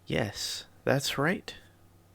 Yes, that's right.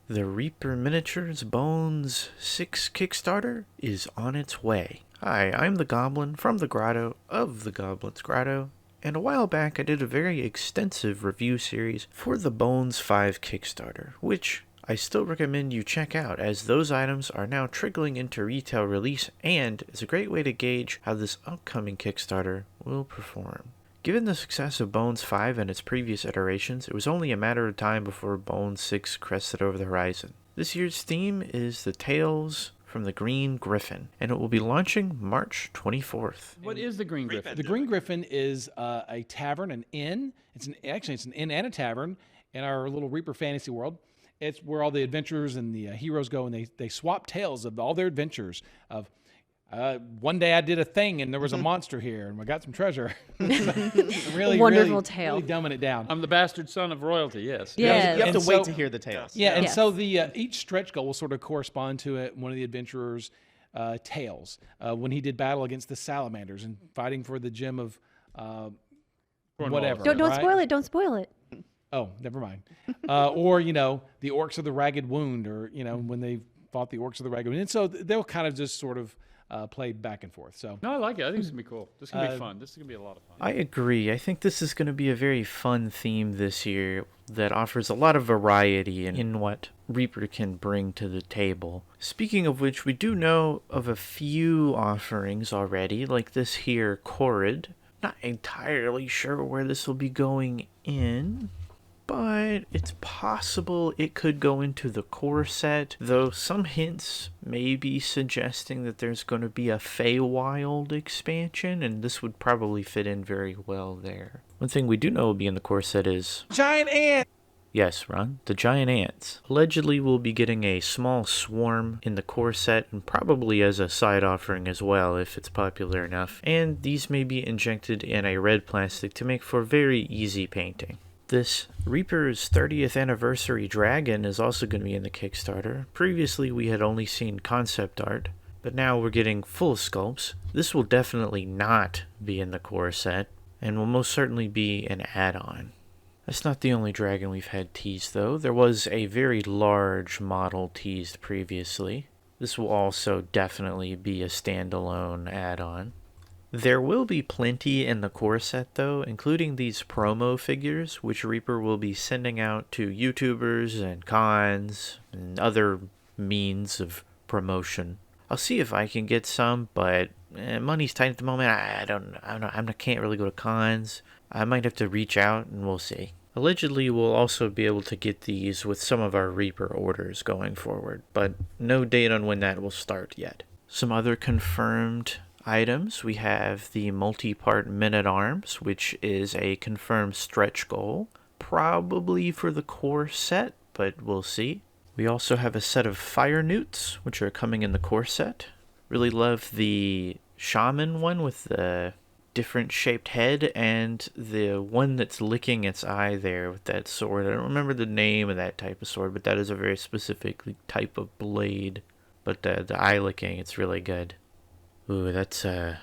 The Reaper Miniatures Bones 6 Kickstarter is on its way. Hi, I'm the Goblin from the Grotto of the Goblin's Grotto, and a while back I did a very extensive review series for the Bones 5 Kickstarter, which I still recommend you check out, as those items are now trickling into retail release and is a great way to gauge how this upcoming Kickstarter will perform. Given the success of Bones 5 and its previous iterations, it was only a matter of time before Bones 6 crested over the horizon. This year's theme is the Tales from the Green Griffin, and it will be launching March 24th. What is the Green Griffin? The Green Griffin is a tavern, an inn. It's an inn and a tavern in our little Reaper fantasy world. It's where all the adventurers and the heroes go, and they swap tales of all their adventures. Of one day I did a thing, and there was a monster here, and I got some treasure. really Wonderful tale. Really dumbing it down. I'm the bastard son of royalty, yes. Yes. You have to And wait so- to hear the tales. Yeah, and Yes. so the each stretch goal will sort of correspond to one of the adventurers' tales. When he did battle against the salamanders and fighting for the gem of whatever. Don't right? spoil it. Don't spoil it. Oh, never mind. Or, the orcs of the Ragged Wound, or, when they fought the orcs of the Ragged Wound. And so they'll kind of just sort of play back and forth. So No, I like it. I think it's going to be cool. This is going to be fun. This is going to be a lot of fun. I agree. I think this is going to be a very fun theme this year that offers a lot of variety in what Reaper can bring to the table. Speaking of which, we do know of a few offerings already, like this here Corrid. Not entirely sure where this will be going in, but it's possible it could go into the core set, though some hints may be suggesting that there's going to be a Feywild expansion, and this would probably fit in very well there. One thing we do know will be in the core set is... giant ant! Yes, Ron, the giant ants. Allegedly we'll be getting a small swarm in the core set, and probably as a side offering as well if it's popular enough, and these may be injected in a red plastic to make for very easy painting. This Reaper's 30th anniversary dragon is also going to be in the Kickstarter. Previously we had only seen concept art, but now we're getting full sculpts. This will definitely not be in the core set, and will most certainly be an add-on. That's not the only dragon we've had teased, though. There was a very large model teased previously. This will also definitely be a standalone add-on. There will be plenty in the core set, though, including these promo figures, which Reaper will be sending out to YouTubers and cons and other means of promotion. I'll see if I can get some, but money's tight at the moment. I can't really go to cons. I might have to reach out, and we'll see. Allegedly, we'll also be able to get these with some of our Reaper orders going forward, but no date on when that will start yet. Some other confirmed items. We have the multi-part Men-at-Arms, which is a confirmed stretch goal, probably for the core set, but we'll see. We also have a set of Fire Newts, which are coming in the core set. Really love the Shaman one with the different shaped head, and the one that's licking its eye there with that sword. I don't remember the name of that type of sword, but that is a very specific type of blade. But the eye licking, it's really good. Ooh, that's a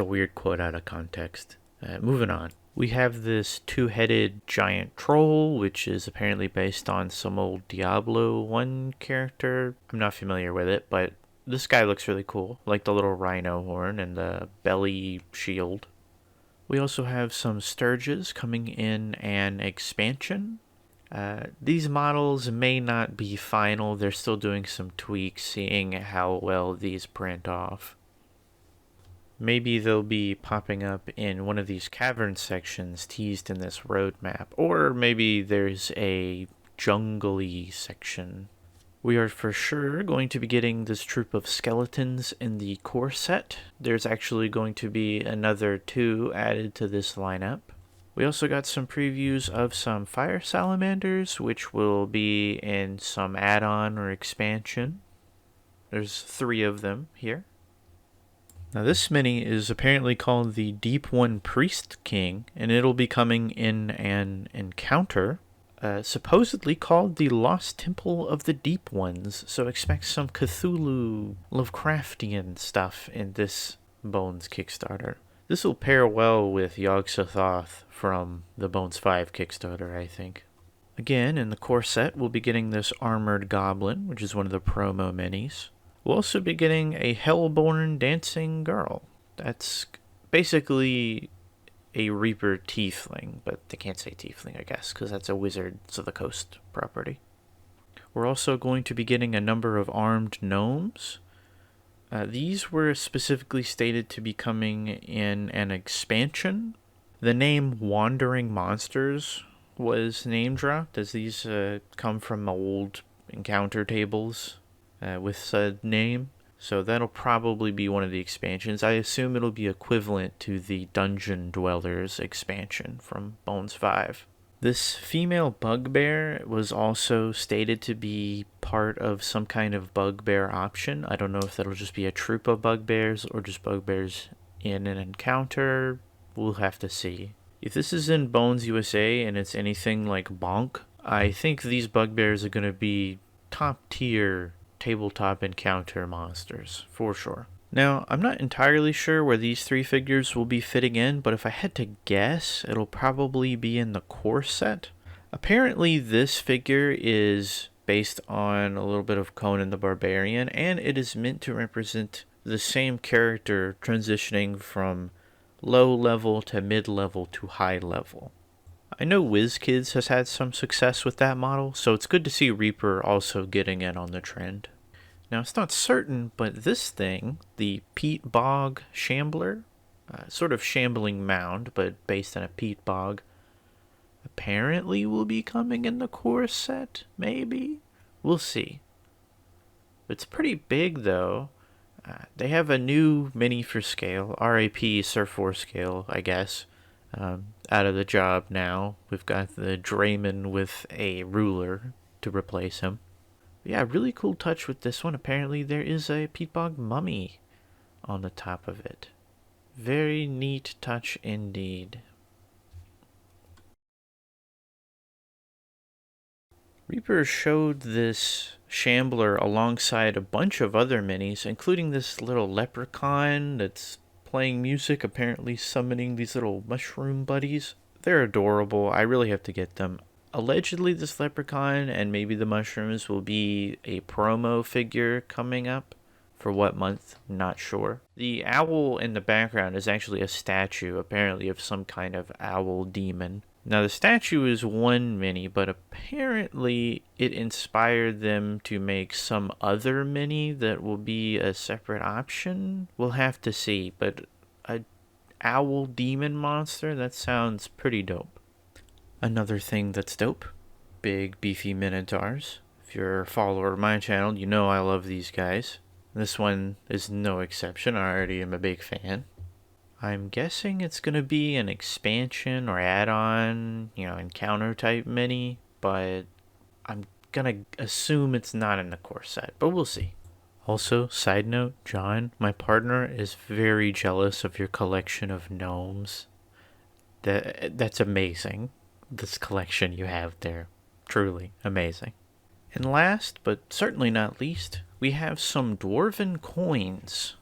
weird quote out of context. Moving on. We have this two-headed giant troll, which is apparently based on some old Diablo 1 character. I'm not familiar with it, but this guy looks really cool, like the little rhino horn and the belly shield. We also have some Sturges coming in an expansion. These models may not be final. They're still doing some tweaks, seeing how well these print off. Maybe they'll be popping up in one of these cavern sections teased in this roadmap, or maybe there's a jungly section. We are for sure going to be getting this troop of skeletons in the core set. There's actually going to be another 2 added to this lineup. We also got some previews of some fire salamanders, which will be in some add-on or expansion. There's 3 of them here. Now this mini is apparently called the Deep One Priest King, and it'll be coming in an encounter. Supposedly called the Lost Temple of the Deep Ones, so expect some Cthulhu Lovecraftian stuff in this Bones Kickstarter. This will pair well with Yog-Sothoth from the Bones 5 Kickstarter, I think. Again, in the core set, we'll be getting this armored goblin, which is one of the promo minis. We'll also be getting a hellborn dancing girl. That's basically a Reaper tiefling, but they can't say tiefling, I guess, because that's a Wizards of the Coast property. We're also going to be getting a number of armed gnomes. These were specifically stated to be coming in an expansion. The name Wandering Monsters was name dropped, as these come from old encounter tables with said name. So that'll probably be one of the expansions. I assume it'll be equivalent to the Dungeon Dwellers expansion from Bones 5. This female bugbear was also stated to be part of some kind of bugbear option. I don't know if that'll just be a troop of bugbears or just bugbears in an encounter. We'll have to see. If this is in Bones USA and it's anything like Bonk, I think these bugbears are going to be top tier tabletop encounter monsters, for sure. Now, I'm not entirely sure where these 3 figures will be fitting in, but if I had to guess, it'll probably be in the core set. Apparently, this figure is based on a little bit of Conan the Barbarian, and it is meant to represent the same character transitioning from low level to mid level to high level. I know WizKids has had some success with that model, so it's good to see Reaper also getting in on the trend. Now, it's not certain, but this thing, the peat bog shambler, sort of shambling mound, but based on a peat bog, apparently will be coming in the core set, maybe? We'll see. It's pretty big, though. They have a new mini for scale, RAP Sir 4 scale, I guess. Out of the job now. We've got the Drayman with a ruler to replace him. Yeah, really cool touch with this one. Apparently there is a peat bog mummy on the top of it. Very neat touch indeed. Reaper showed this shambler alongside a bunch of other minis, including this little leprechaun that's playing music, apparently summoning these little mushroom buddies. They're adorable. I really have to get them. Allegedly, this leprechaun and maybe the mushrooms will be a promo figure coming up. For what month? Not sure. The owl in the background is actually a statue, apparently of some kind of owl demon. Now, the statue is one mini, but apparently it inspired them to make some other mini that will be a separate option. We'll have to see, but a owl demon monster, that sounds pretty dope. Another thing that's dope, big beefy minotaurs. If you're a follower of my channel, you know I love these guys. This one is no exception. I already am a big fan. I'm guessing it's going to be an expansion or add-on, encounter type mini, but I'm going to assume it's not in the core set, but we'll see. Also, side note, John, my partner, is very jealous of your collection of gnomes. That's amazing. This collection you have there. Truly amazing. And last, but certainly not least, we have some dwarven coins.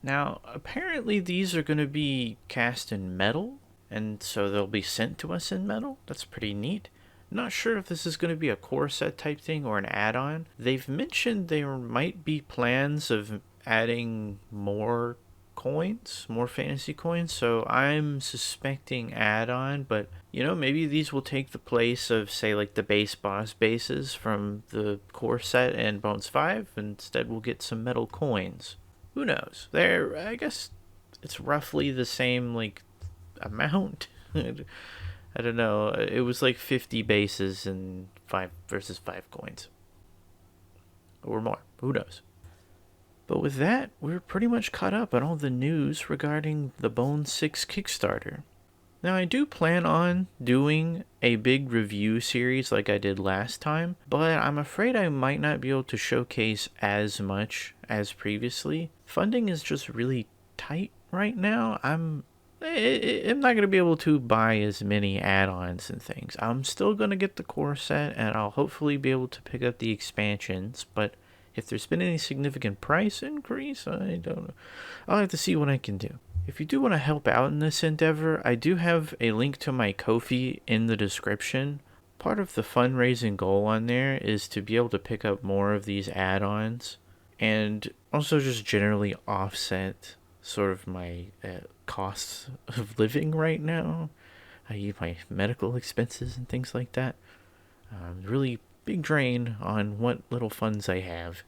Now, apparently these are going to be cast in metal, and so they'll be sent to us in metal. That's pretty neat. Not sure if this is going to be a core set type thing or an add-on. They've mentioned there might be plans of adding more coins, more fantasy coins, so I'm suspecting add-on, but maybe these will take the place of, say, like the base boss bases from the core set and Bones 5. Instead we'll get some metal coins. Who knows? I guess it's roughly the same, amount. I don't know. It was like 50 bases and 5 versus 5 coins. Or more. Who knows? But with that, we're pretty much caught up on all the news regarding the Bones 6 Kickstarter. Now, I do plan on doing a big review series like I did last time, but I'm afraid I might not be able to showcase as much as previously. Funding is just really tight right now. I'm not going to be able to buy as many add-ons and things. I'm still going to get the core set, and I'll hopefully be able to pick up the expansions, but if there's been any significant price increase, I don't know. I'll have to see what I can do. If you do want to help out in this endeavor, I do have a link to my Ko-fi in the description. part of the fundraising goal on there is to be able to pick up more of these add-ons and also just generally offset sort of my costs of living right now, i.e. my medical expenses and things like that. Really big drain on what little funds I have.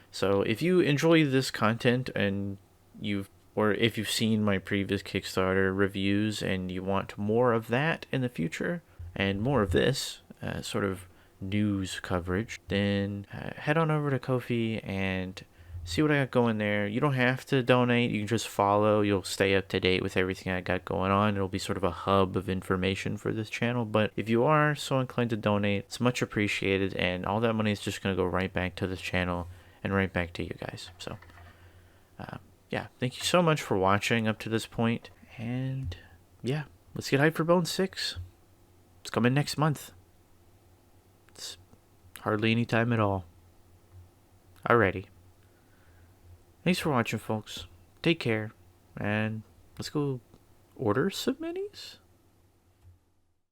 So if you enjoy this content and if you've seen my previous Kickstarter reviews and you want more of that in the future and more of this sort of news coverage, then head on over to Ko-fi and see what I got going there. You don't have to donate. You can just follow. You'll stay up to date with everything I got going on. It'll be sort of a hub of information for this channel. But if you are so inclined to donate, it's much appreciated. And all that money is just going to go right back to this channel and right back to you guys. So, yeah, thank you so much for watching up to this point. And, yeah, let's get hyped for Bone 6. It's coming next month. It's hardly any time at all. Alrighty. Thanks for watching, folks. Take care, and let's go order some minis?